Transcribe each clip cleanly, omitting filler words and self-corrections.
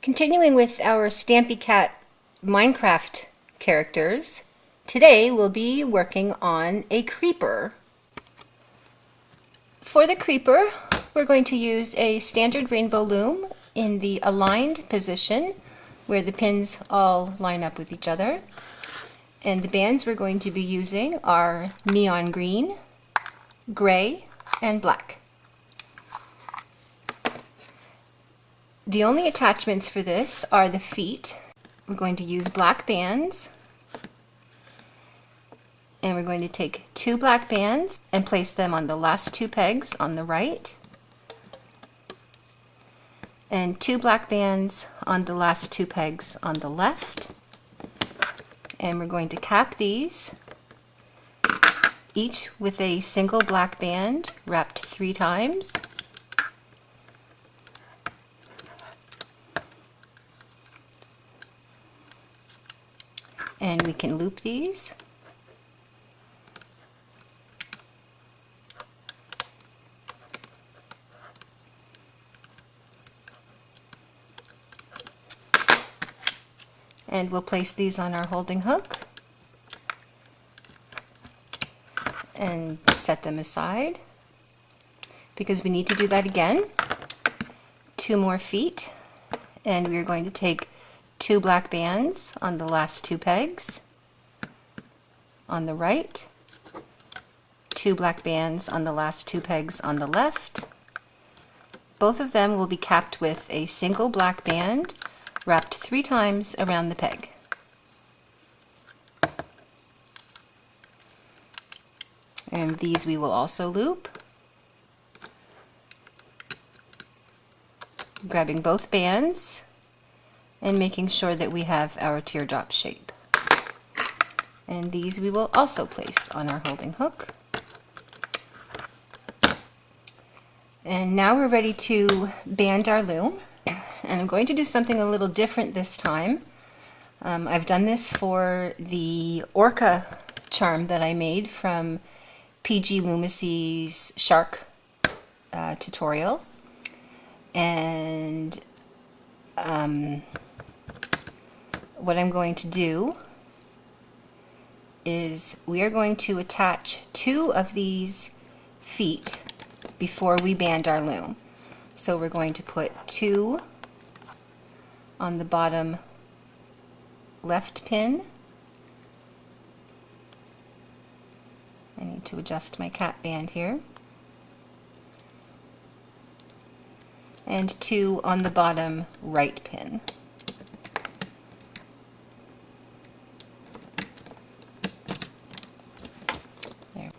Continuing with our Stampy Cat Minecraft characters, today we'll be working on a creeper. For the creeper, we're going to use a standard rainbow loom in the aligned position where the pins all line up with each other. And the bands we're going to be using are neon green, gray, and black. The only attachments for this are the feet. We're going to use black bands, and we're going to take 2 black bands and place them on the last 2 pegs on the right, and 2 black bands on the last 2 pegs on the left. And we're going to cap these, each with a single black band wrapped 3 times. And we can loop these. And we'll place these on our holding hook and set them aside because we need to do that again. 2 more feet, and we're going to take 2 black bands on the last 2 pegs on the right, 2 black bands on the last 2 pegs on the left. Both of them will be capped with a single black band wrapped 3 times around the peg. And these we will also loop, grabbing both bands and making sure that we have our teardrop shape. And these we will also place on our holding hook. And now we're ready to band our loom. And I'm going to do something a little different this time. I've done this for the orca charm that I made from PG Loomis's shark tutorial. And what I'm going to do is we are going to attach 2 of these feet before we band our loom. So we're going to put 2 on the bottom left pin. I need to adjust my cat band here. And 2 on the bottom right pin. There.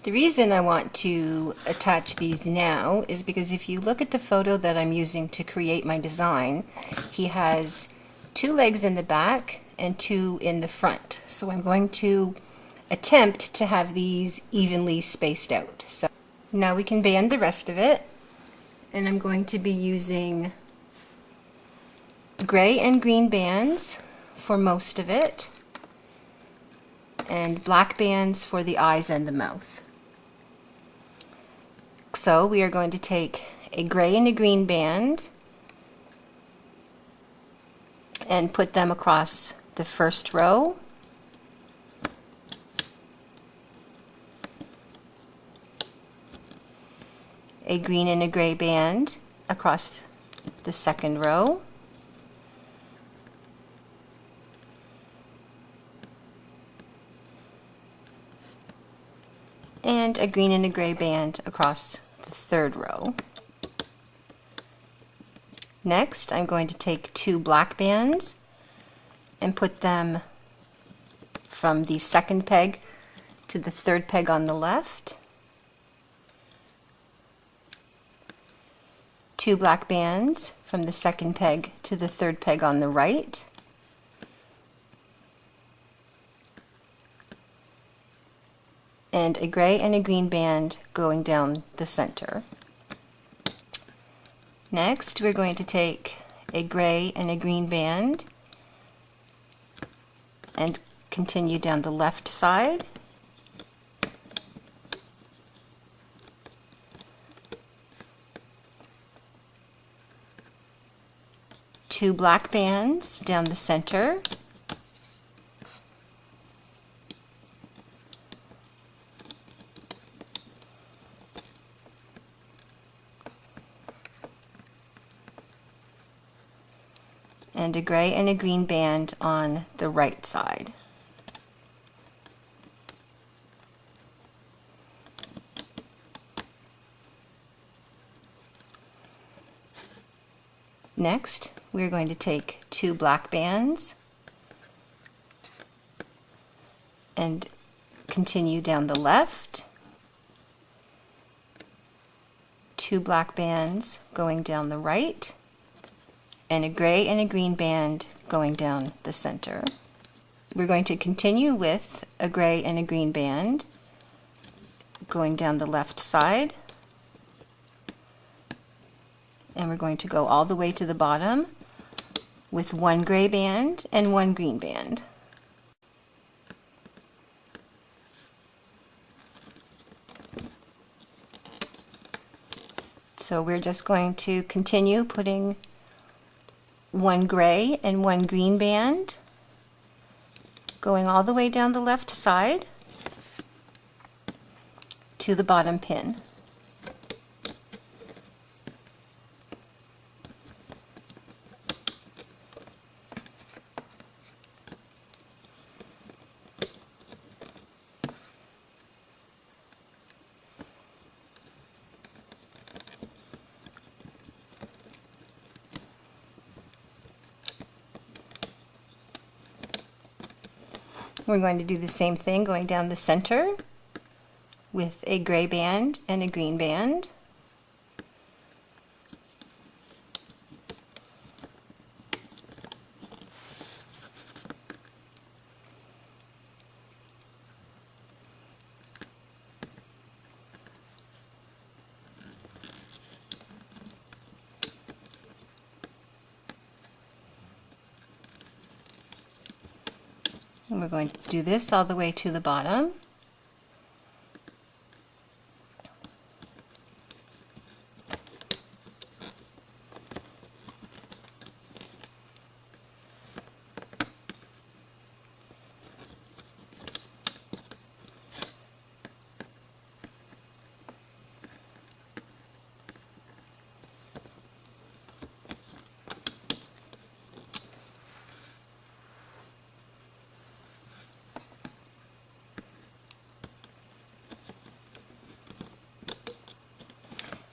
The reason I want to attach these now is because if you look at the photo that I'm using to create my design, he has 2 legs in the back and 2 in the front. So I'm going to attempt to have these evenly spaced out. So now we can band the rest of it. And I'm going to be using gray and green bands for most of it, and black bands for the eyes and the mouth. So we are going to take a gray and a green band and put them across the first row, a green and a gray band across the second row, and a green and a gray band across the third row. Next, I'm going to take 2 black bands and put them from the second peg to the third peg on the left, 2 black bands from the second peg to the third peg on the right, and a gray and a green band going down the center. Next, we're going to take a gray and a green band and continue down the left side, 2 black bands down the center, and a gray and a green band on the right side. Next, we're going to take 2 black bands and continue down the left, 2 black bands going down the right, and a gray and a green band going down the center. We're going to continue with a gray and a green band going down the left side, and we're going to go all the way to the bottom with 1 gray band and 1 green band. So we're just going to continue putting 1 gray and 1 green band going all the way down the left side to the bottom pin. We're going to do the same thing going down the center with a gray band and a green band. And we're going to do this all the way to the bottom.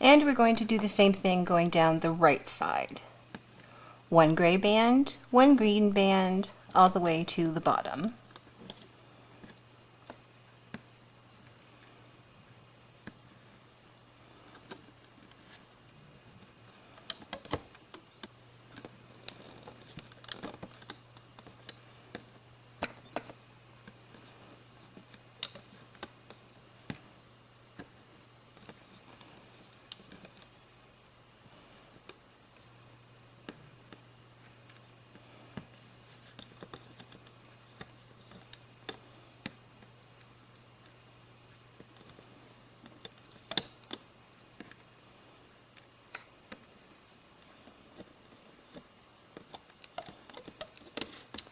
And we're going to do the same thing going down the right side. 1 gray band, 1 green band, all the way to the bottom.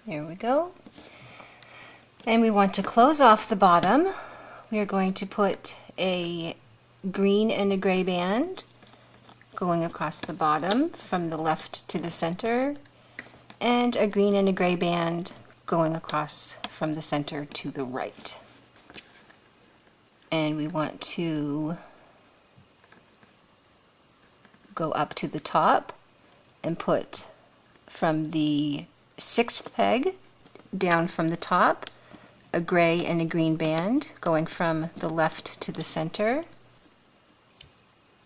There we go. And we want to close off the bottom. We are going to put a green and a gray band going across the bottom from the left to the center, and a green and a gray band going across from the center to the right. And we want to go up to the top and put from the 6th peg down from the top a gray and a green band going from the left to the center,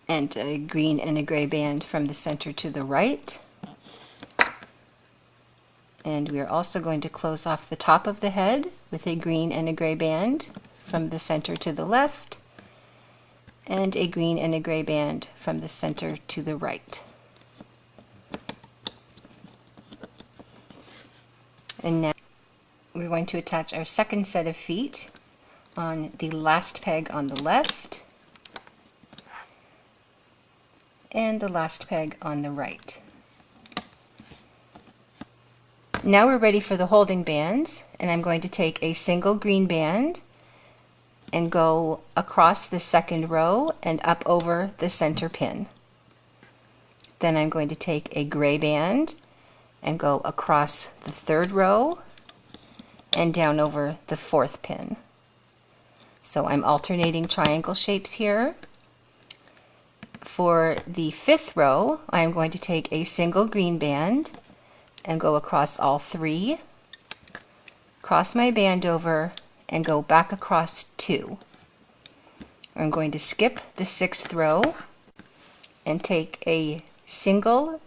and a green and a gray band from the center to the right. And we are also going to close off the top of the head with a green and a gray band from the center to the left, and a green and a gray band from the center to the right. And now we're going to attach our second set of feet on the last peg on the left and the last peg on the right. Now we're ready for the holding bands, and I'm going to take a single green band and go across the second row and up over the center pin. Then I'm going to take a gray band and go across the third row and down over the fourth pin. So I'm alternating triangle shapes here. For the fifth row, I'm going to take a single green band and go across all three, cross my band over, and go back across two. I'm going to skip the sixth row and take a single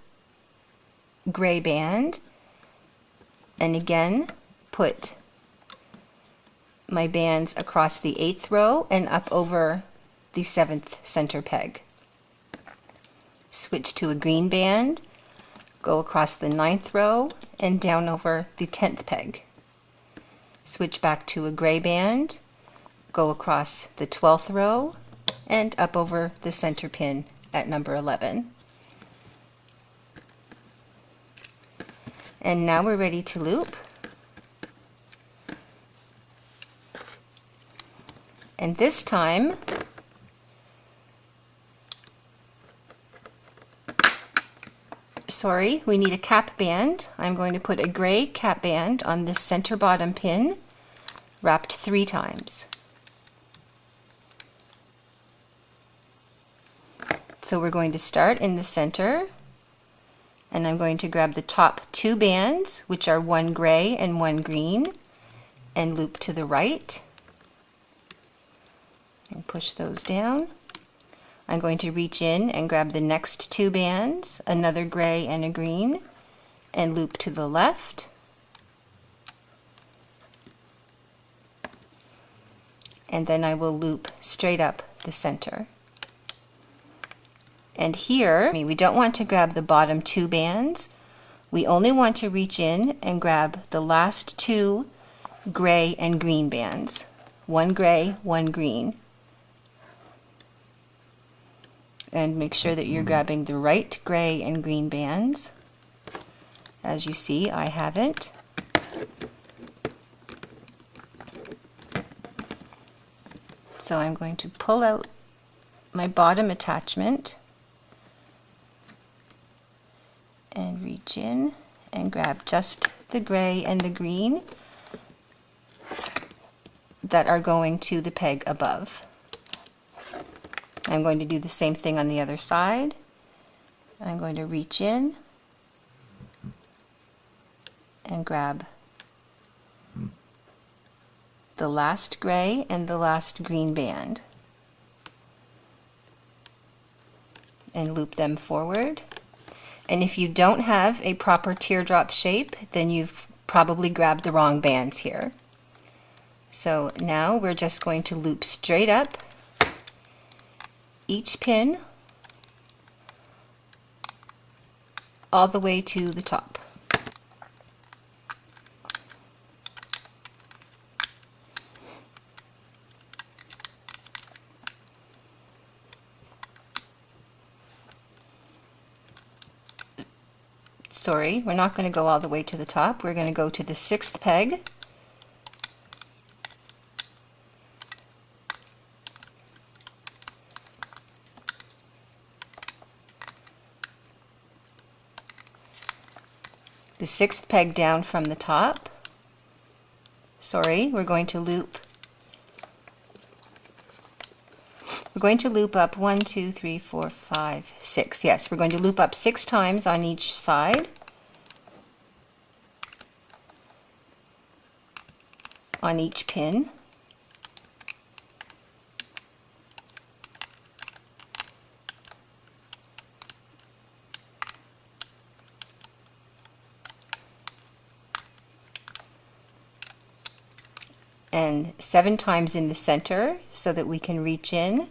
gray band and again put my bands across the eighth row and up over the seventh center peg. Switch to a green band, go across the ninth row and down over the 10th peg. Switch back to a gray band, go across the 12th row and up over the center pin at number 11. And now we're ready to loop. And this time we need a cap band. I'm going to put a gray cap band on this center bottom pin, wrapped 3 times. So we're going to start in the center, and I'm going to grab the top 2 bands, which are 1 gray and 1 green, and loop to the right, and push those down. I'm going to reach in and grab the next 2 bands, another gray and a green, and loop to the left. And then I will loop straight up the center. And here, we don't want to grab the bottom 2 bands. We only want to reach in and grab the last 2 gray and green bands. 1 gray, 1 green. And make sure that you're grabbing the right gray and green bands. As you see, I haven't. So I'm going to pull out my bottom attachment and reach in and grab just the gray and the green that are going to the peg above. I'm going to do the same thing on the other side. I'm going to reach in and grab the last gray and the last green band and loop them forward. And if you don't have a proper teardrop shape, then you've probably grabbed the wrong bands here. So now we're just going to loop straight up each pin all the way to the top. Sorry, we're not going to go all the way to the top. We're going to go to the 6th peg. The 6th peg down from the top. Sorry, we're going to loop. We're going to loop up 1, 2, 3, 4, 5, 6. Yes, we're going to loop up 6 times on each side. On each pin. And 7 times in the center so that we can reach in,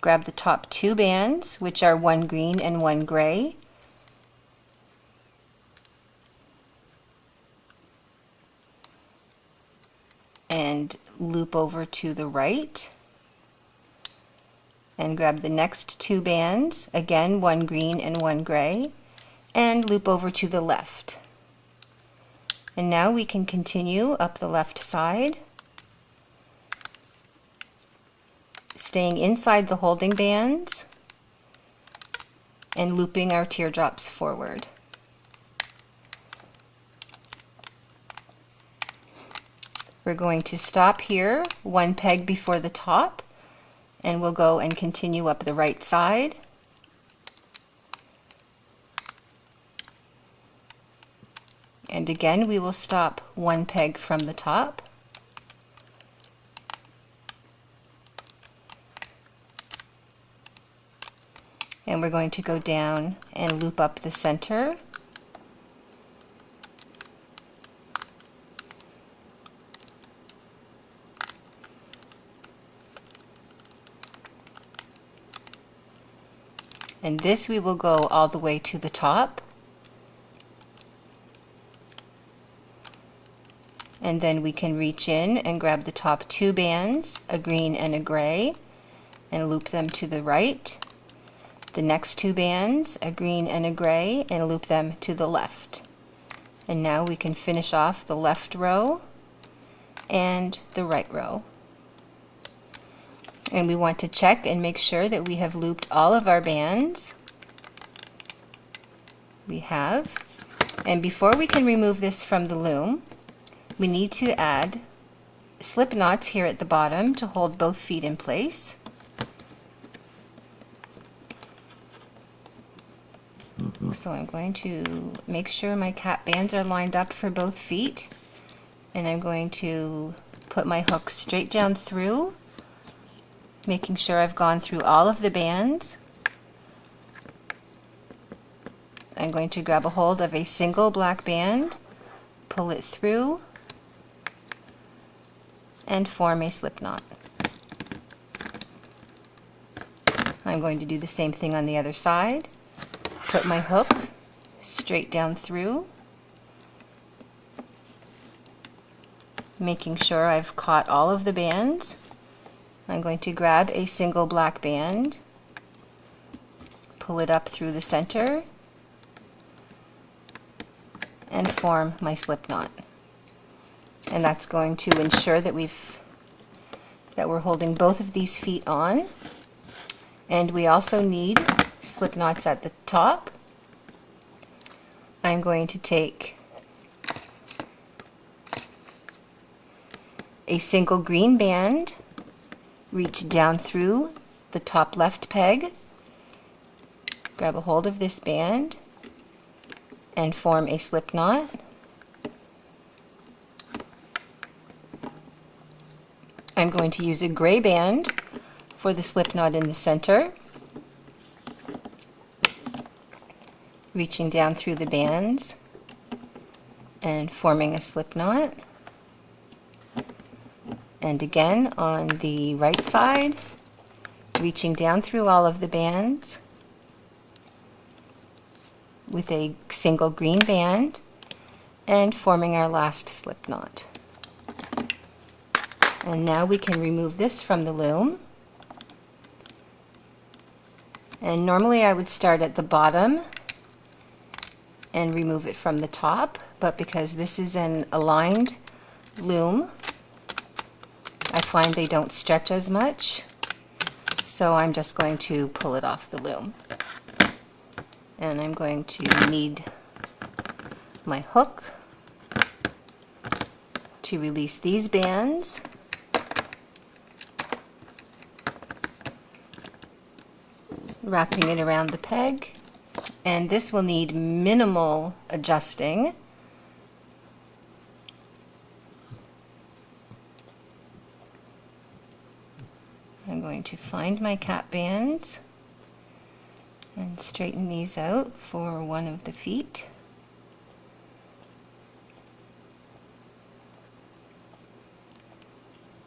grab the top 2 bands, which are 1 green and 1 gray, and loop over to the right and grab the next 2 bands, again 1 green and 1 gray, and loop over to the left. And now we can continue up the left side, staying inside the holding bands and looping our teardrops forward. We're going to stop here, one peg before the top, and we'll go and continue up the right side. And again, we will stop one peg from the top. And we're going to go down and loop up the center. And this we will go all the way to the top. And then we can reach in and grab the top two bands, a green and a gray, and loop them to the right. The next two bands, a green and a gray, and loop them to the left. And now we can finish off the left row and the right row. And we want to check and make sure that we have looped all of our bands. We have. And before we can remove this from the loom, we need to add slip knots here at the bottom to hold both feet in place. So I'm going to make sure my cap bands are lined up for both feet, and I'm going to put my hook straight down through, making sure I've gone through all of the bands. I'm going to grab a hold of a single black band, pull it through, and form a slip knot. I'm going to do the same thing on the other side. Put my hook straight down through, making sure I've caught all of the bands. I'm going to grab a single black band, pull it up through the center, and form my slip knot. And that's going to ensure that we're holding both of these feet on. And we also need slip knots at the top. I'm going to take a single green band, reach down through the top left peg, grab a hold of this band, and form a slip knot. I'm going to use a gray band for the slip knot in the center, reaching down through the bands and forming a slip knot. And again on the right side, reaching down through all of the bands with a single green band and forming our last slip knot. And now we can remove this from the loom. And normally I would start at the bottom and remove it from the top, but because this is an aligned loom, I find they don't stretch as much, so I'm just going to pull it off the loom. And I'm going to need my hook to release these bands. Wrapping it around the peg, and this will need minimal adjusting. I'm going to find my cap bands and straighten these out for one of the feet.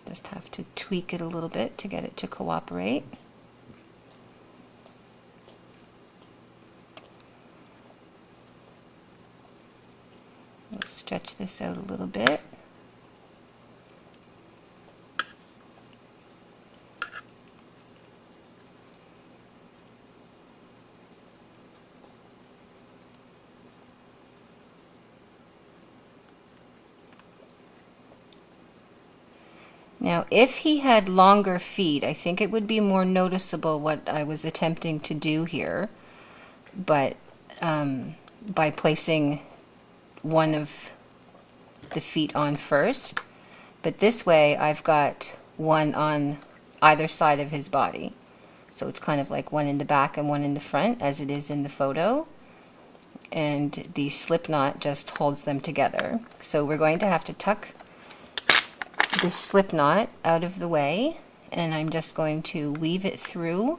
Just have to tweak it a little bit to get it to cooperate. We'll stretch this out a little bit. Now, if he had longer feet, I think it would be more noticeable what I was attempting to do here. But by placing one of the feet on first, but this way I've got one on either side of his body. So it's kind of like one in the back and one in the front, as it is in the photo. And the slip knot just holds them together. So we're going to have to tuck this slip knot out of the way, and I'm just going to weave it through.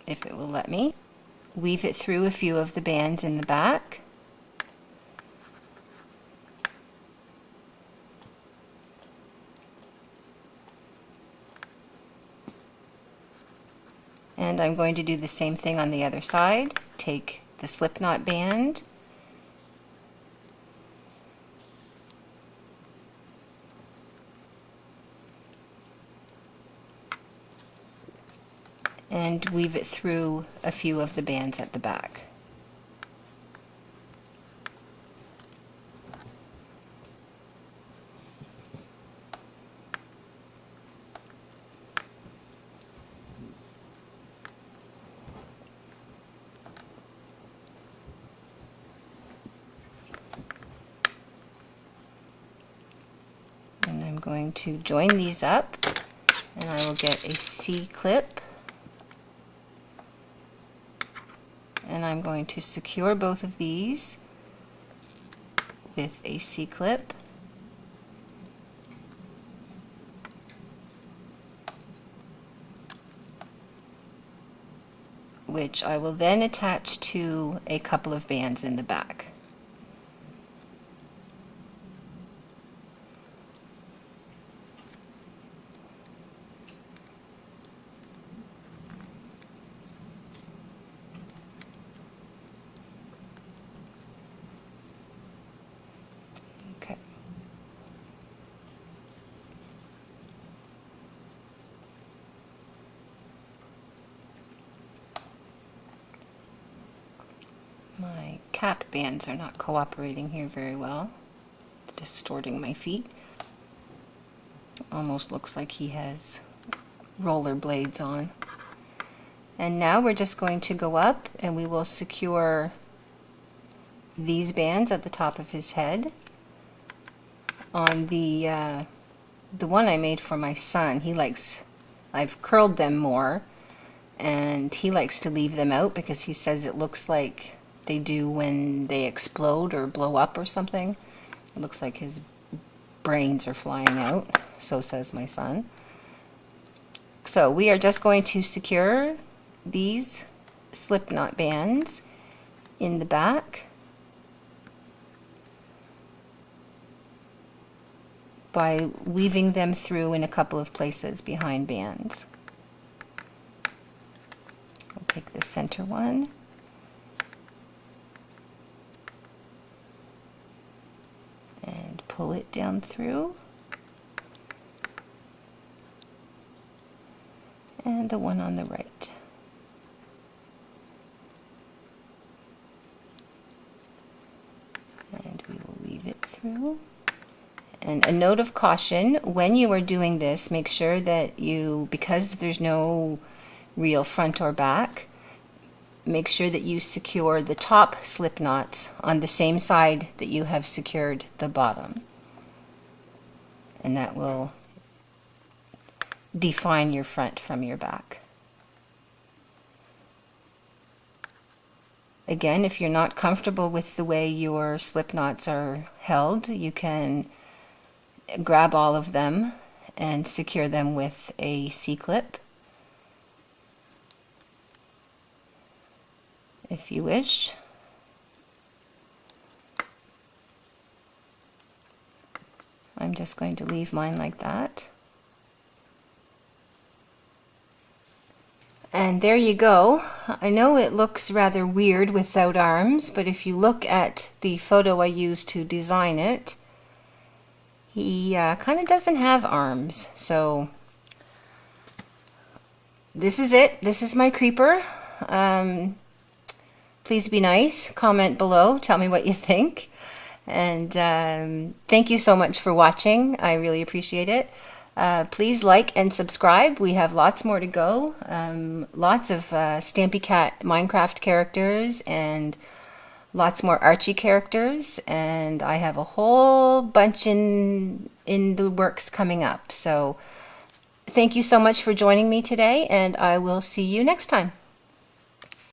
If it will let me. Weave it through a few of the bands in the back. And I'm going to do the same thing on the other side. Take the slip knot band, and weave it through a few of the bands at the back. And I'm going to join these up, and I will get a C-clip. And I'm going to secure both of these with a C-clip. Which I will then attach to a couple of bands in the back. Okay. My cap bands are not cooperating here very well, distorting my feet. Almost looks like he has roller blades on. And now we're just going to go up and we will secure these bands at the top of his head. On the one I made for my son, I've curled them more, and he likes to leave them out because he says it looks like they do when they explode or blow up or something. It looks like his brains are flying out, so says my son. So we are just going to secure these slip knot bands in the back by weaving them through in a couple of places behind bands. I'll take the center one. And pull it down through. And the one on the right. And we will weave it through. And a note of caution, when you are doing this, make sure that you, because there's no real front or back, make sure that you secure the top slip knots on the same side that you have secured the bottom. And that will define your front from your back. Again, if you're not comfortable with the way your slip knots are held, you can grab all of them and secure them with a C-clip if you wish. I'm just going to leave mine like that. And there you go. I know it looks rather weird without arms, but if you look at the photo I used to design it, he kind of doesn't have arms. So this is it. This is my creeper. Please be nice. Comment below. Tell me what you think. And thank you so much for watching. I really appreciate it. Please like and subscribe. We have lots more to go. Lots of Stampy Cat Minecraft characters and lots more Archie characters. And I have a whole bunch in the works coming up. So thank you so much for joining me today, and I will see you next time.